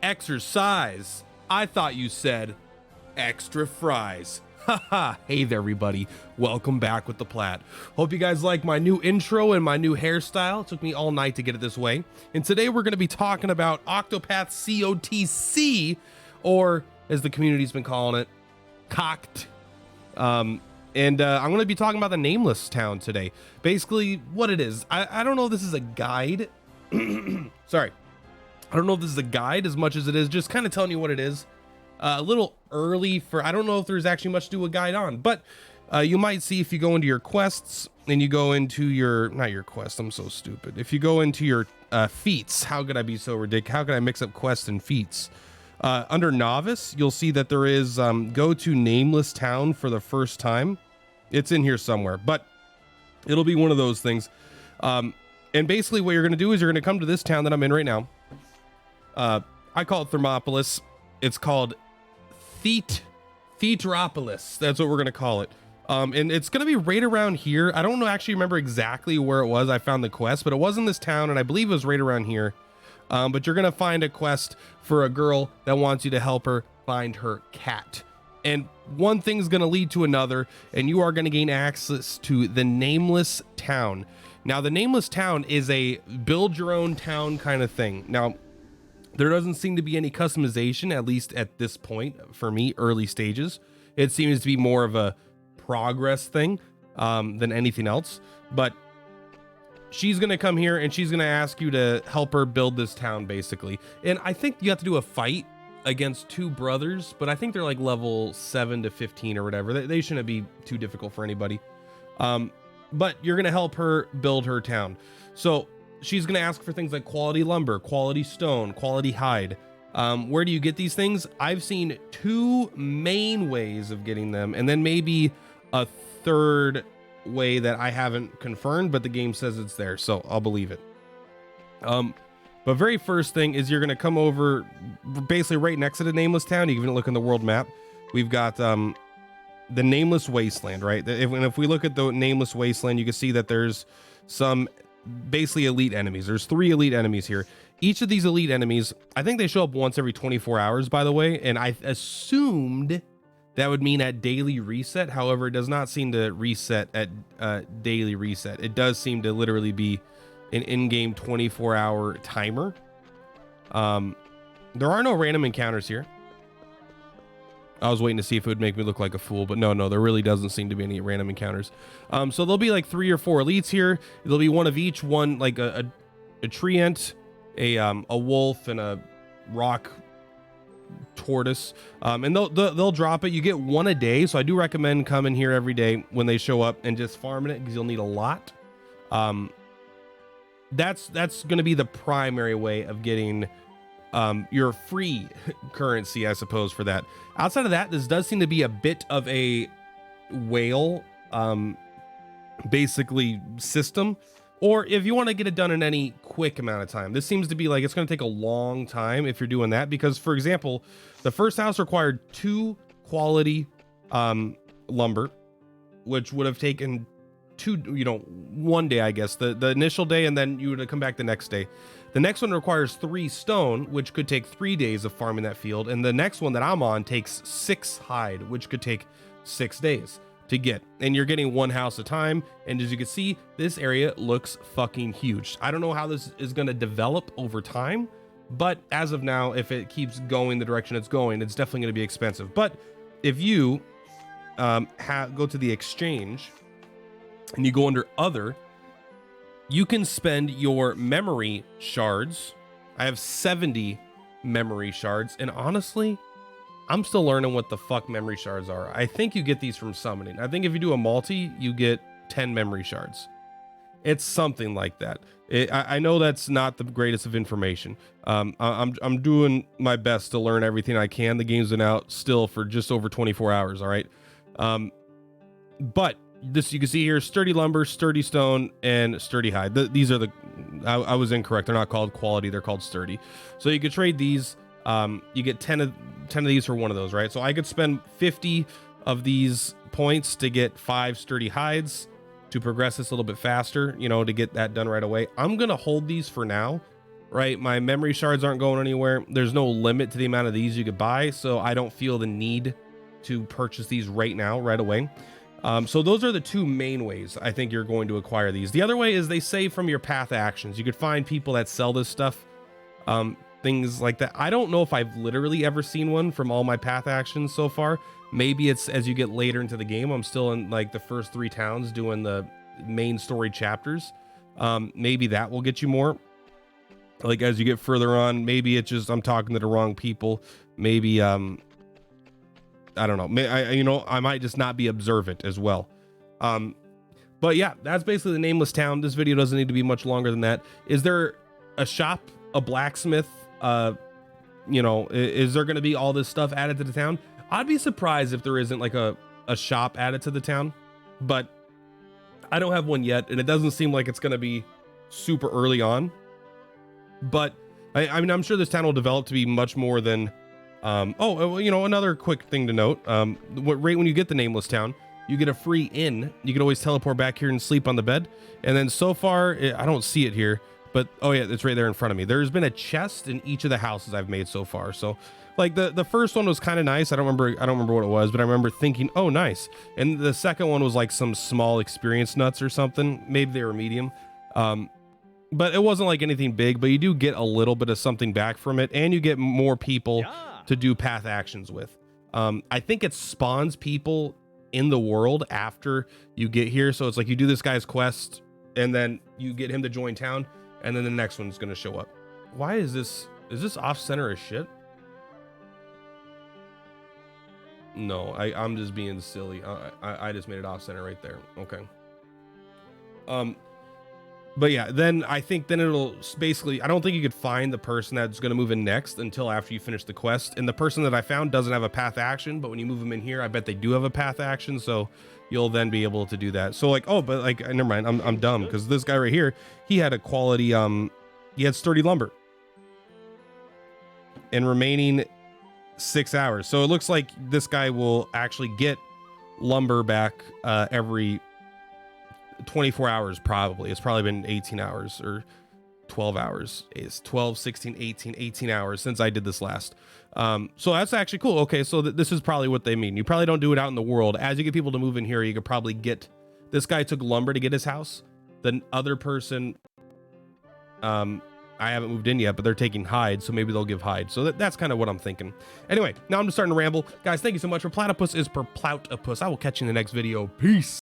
exercise. I thought you said extra fries. Haha. Hey there, everybody. Welcome back with the Plat. Hope you guys like my new intro and my new hairstyle. It took me all night to get it this way. And today we're going to be talking about Octopath COTC, or as the community's been calling it, cocked. I'm going to be talking about the Nameless town today. Basically what it is. I don't know if this is a guide. Sorry. I don't know if this is a guide as much as it is just kind of telling you what it is. A little early for, I don't know if there's actually much to do a guide on, but you might see if you go into your quests and you go into your, not your quest, I'm so stupid. If you go into your feats, how could I be so ridiculous? How could I mix up quests and feats? Under novice, you'll see that there is go to Nameless town for the first time. It's in here somewhere, but it'll be one of those things. And basically what you're going to do is you're going to come to this town that I'm in right now. I call it Thermopolis. It's called Featropolis. That's what we're going to call it. And it's going to be right around here. I don't know, actually remember exactly where it was. I found the quest, but it was in this town, and I believe it was right around here. But you're going to find a quest for a girl that wants you to help her find her cat. And one thing's going to lead to another, and you are going to gain access to the Nameless town. Now, the Nameless town is a build your own town kind of thing. Now, there doesn't seem to be any customization, at least at this point, for me, early stages. It seems to be more of a progress thing than anything else. But she's going to come here and she's going to ask you to help her build this town, basically. And I think you have to do a fight against two brothers, but I think they're like level 7 to 15 or whatever. They shouldn't be too difficult for anybody. But you're going to help her build her town. So she's going to ask for things like quality lumber, quality stone, quality hide. Where do you get these things? I've seen two main ways of getting them, and then maybe a third way that I haven't confirmed, but the game says it's there, so I'll believe it. But very first thing is you're going to come over basically right next to the Nameless town. You can look in the world map. We've got the Nameless Wasteland, right? If we look at the Nameless Wasteland, you can see that there's some basically elite enemies. There's 3 elite enemies here. Each of these elite enemies, I think they show up once every 24 hours, by the way, and I assumed that would mean at daily reset. However, it does not seem to reset at daily reset. It does seem to literally be an in-game 24-hour timer. There are no random encounters here. I was waiting to see if it would make me look like a fool, but no, there really doesn't seem to be any random encounters. So there'll be like 3 or 4 elites here. There'll be one of each, one like a treant, a wolf, and a rock tortoise. And they'll drop it. You get 1 a day, so I do recommend coming here every day when they show up and just farming it, because you'll need a lot. That's going to be the primary way of getting your free currency, I suppose, for that. Outside of that, this does seem to be a bit of a whale basically system, or if you want to get it done in any quick amount of time. This seems to be like it's going to take a long time if you're doing that, because for example, the first house required 2 quality lumber, which would have taken 1 day, I guess, the initial day, and then you would come back the next day. The next one requires 3 stone, which could take 3 days of farming that field. And the next one that I'm on takes 6 hide, which could take 6 days to get. And you're getting 1 house at a time. And as you can see, this area looks fucking huge. I don't know how this is going to develop over time, but as of now, if it keeps going the direction it's going, it's definitely going to be expensive. But if you go to the exchange and you go under other, you can spend your memory shards. I have 70 memory shards, and honestly, I'm still learning what the fuck memory shards are. I think you get these from summoning. I think if you do a multi, you get 10 memory shards. It's something like that. I know that's not the greatest of information. I'm doing my best to learn everything I can. The game's been out still for just over 24 hours, all right? But this, you can see here, sturdy lumber, sturdy stone, and sturdy hide. These are I was incorrect. They're not called quality. They're called sturdy. So you could trade these. You get 10 of these for 1 of those, right? So I could spend 50 of these points to get 5 sturdy hides to progress this a little bit faster, to get that done right away. I'm going to hold these for now right? My memory shards aren't going anywhere. There's no limit to the amount of these you could buy, so I don't feel the need to purchase these right now, right away. So those are the two main ways I think you're going to acquire these. The other way is they say from your path actions. You could find people that sell this stuff, things like that. I don't know if I've literally ever seen one from all my path actions so far. Maybe it's as you get later into the game. I'm still in like the first 3 towns doing the main story chapters. Maybe that will get you more. Like as you get further on, maybe it's just I'm talking to the wrong people. Maybe I don't know. I might just not be observant as well. But yeah, that's basically the nameless town. This video doesn't need to be much longer than that. Is there a shop, a blacksmith? Is there going to be all this stuff added to the town? I'd be surprised if there isn't like a shop added to the town, but I don't have one yet, and it doesn't seem like it's going to be super early on. But I mean, I'm sure this town will develop to be much more than. Another quick thing to note. Right when you get the nameless town, you get a free inn. You can always teleport back here and sleep on the bed. And then so far, I don't see it here, but oh yeah, it's right there in front of me. There's been a chest in each of the houses I've made so far. So like the first one was kind of nice. I don't remember what it was, but I remember thinking, oh, nice. And the second one was like some small experience nuts or something. Maybe they were medium. But it wasn't like anything big, but you do get a little bit of something back from it, and you get more people to do path actions with. I think it spawns people in the world after you get here. So it's like you do this guy's quest and then you get him to join town, and then the next one's going to show up. Why is this off center as shit? No, I'm just being silly. I just made it off center right there. Okay. But yeah, then I think then it'll basically, I don't think you could find the person that's going to move in next until after you finish the quest. And the person that I found doesn't have a path action, but when you move them in here, I bet they do have a path action. So you'll then be able to do that. So like, oh, but like, never mind. I'm dumb because this guy right here, he had a quality, he had sturdy lumber and remaining 6 hours. So it looks like this guy will actually get lumber back every 24 hours. Probably it's probably been 18 hours or 12 hours. It's 12, 16, 18 hours since I did this last. So that's actually cool. Okay, so this is probably what they mean. You probably don't do it out in the world. As you get people to move in here, you could probably get, this guy took lumber to get his house. The other person, I haven't moved in yet, but they're taking hide, so maybe they'll give hide. So that's kind of what I'm thinking. Anyway, now I'm just starting to ramble. Guys, thank you so much. Purplatypus is Purplatypus. I will catch you in the next video. Peace.